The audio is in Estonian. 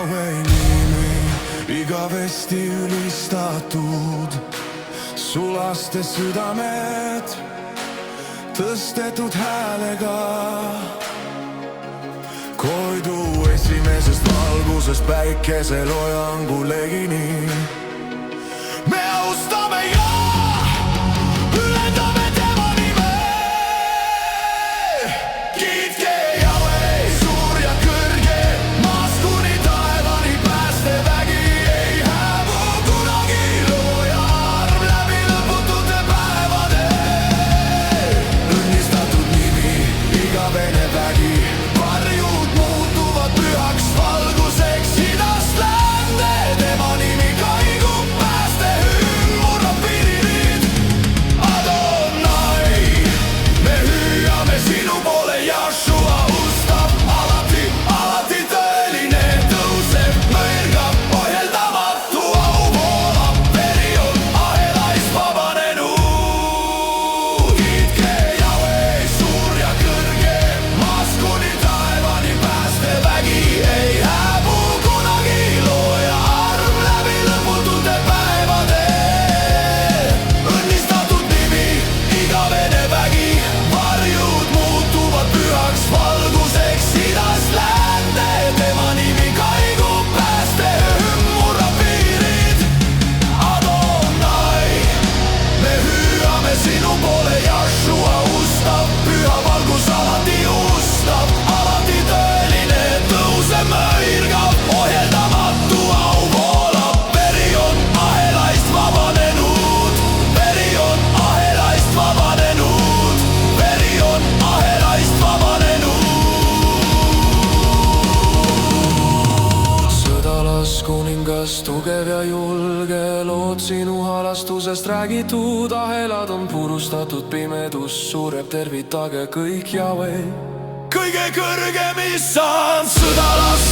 Yahweh nimi, igavesti ülistatud. Su laste südamed tõstetud häälega. Koidu esimesest valgusest päikeseloojangulegi. Me austame ja ülendame tema nime. Kiitke Yahweh, suur ja kõrge, maast kuni taevani päästevägi. Ei hääbu kunagi looja arm läbi lõputute päevade. Õnnistatud nimi, igavene vägi. Varjud muutuvad pühaks valguseks idast läände. Tema nimi kaigub, päästehümn murrab piirid. Adonai, me hüüame sinu poole. Yahshua ustab alati, alati tõeline, tõuseb, mõirgab, ohjeldamatu, au voolab, veri on ahelaist vabanenud. Kiitke Yahweh, suur ja kõrge, maast kuni taevani päästevägi. Ei hääbu kunagi looja arm läbi lõputute päevade. Õnnistatud nimi, igavene vägi. Varjud muutuvad pühaks valguseks idast läände. Tema nimi kaigub, päästehümn murrab piirid. Adonai, me hüüame sinu poole. Yahshua ustab, püha valgus alati ustab, alati tõeline, tõuseb, mõirgab, ohjeldamatu, au voolab, veri on ahelaist vabanenud. Veri on ahelaist vabanenud. Veri on ahelaist vabanenud. Sõdalas kuningas, tugev ja julge, lood sinu halastusest räägitud. Ahelad on purustatud, pimedus sureb, tervitage kõik Yahweh. Kõige kõrgem issand, sõdalas